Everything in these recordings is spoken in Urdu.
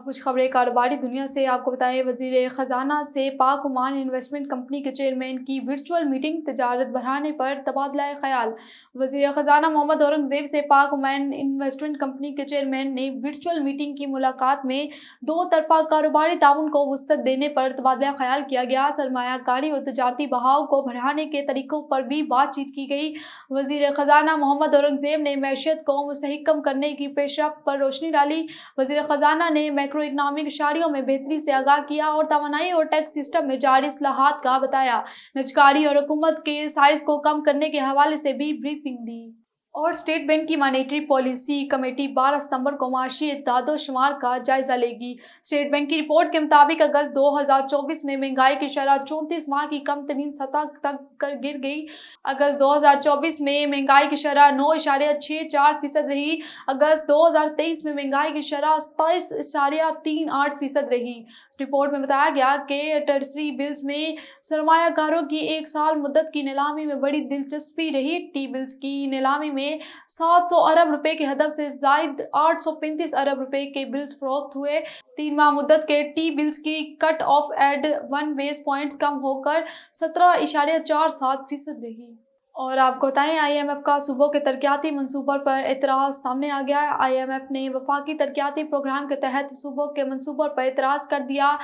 کچھ خبریں کاروباری دنیا سے آپ کو بتائیں، وزیر خزانہ سے پاک عمان انویسٹمنٹ کمپنی کے چیئرمین کی ورچوئل میٹنگ، تجارت بڑھانے پر تبادلہ خیال۔ وزیر خزانہ محمد اورنگزیب سے پاک عمان انویسٹمنٹ کمپنی کے چیئرمین نے ورچوئل میٹنگ کی ملاقات میں دو طرفہ کاروباری تعاون کو وسعت دینے پر تبادلہ خیال کیا گیا۔ سرمایہ کاری اور تجارتی بہاؤ کو بڑھانے کے طریقوں پر بھی بات چیت کی گئی۔ وزیر خزانہ محمد اورنگزیب نے معیشت کو مستحکم کرنے کی پیش رفت پر روشنی ڈالی۔ وزیر خزانہ نے میکرو اکنامک اشاریوں میں بہتری سے آگاہ کیا اور توانائی اور ٹیکس سسٹم میں جاری اصلاحات کا بتایا۔ نجکاری اور حکومت کے سائز کو کم کرنے کے حوالے سے بھی بریفنگ دی۔ اور اسٹیٹ بینک کی مانیٹری پالیسی کمیٹی 12 ستمبر کو معاشی اعداد و شمار کا جائزہ لے گی۔ اسٹیٹ بینک کی رپورٹ کے مطابق اگست 2024 میں مہنگائی کی شرح 34 ماہ کی کم ترین سطح تک گر گئی۔ اگست 2024 میں مہنگائی کی شرح 9.64% رہی۔ اگست 2023 میں مہنگائی کی شرح 27.38% رہی۔ رپورٹ میں بتایا گیا کہ ٹریجری بلز میں سرمایہ کاروں کی ایک سال مدت کی نیلامی میں بڑی دلچسپی رہی۔ ٹی بلز کی نیلامی میں 700 ارب روپے کے ہدف سے زائد 835 ارب روپے کے بلز فروخت ہوئے۔ 3 ماہ مدت کے ٹی بلز کی cut off at 1 basis points کم ہو کر 17.47% رہی۔ اور آپ کو بتائیں، آئی ایم ایف کا صوبوں کے ترقیاتی منصوبوں پر اعتراض سامنے آ گیا ہے۔ آئی ایم ایف نے وفاقی ترقیاتی پروگرام کے تحت صوبوں کے منصوبوں پر اعتراض کر دیا۔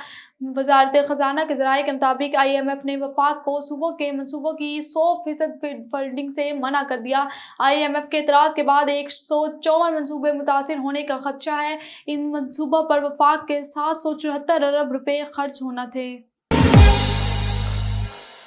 وزارت خزانہ کے ذرائع کے مطابق آئی ایم ایف نے وفاق کو صوبوں کے منصوبوں کی 100% فنڈنگ سے منع کر دیا۔ آئی ایم ایف کے اعتراض کے بعد 154 منصوبے متاثر ہونے کا خدشہ ہے۔ ان منصوبوں پر وفاق کے 774 ارب روپے خرچ ہونا تھے۔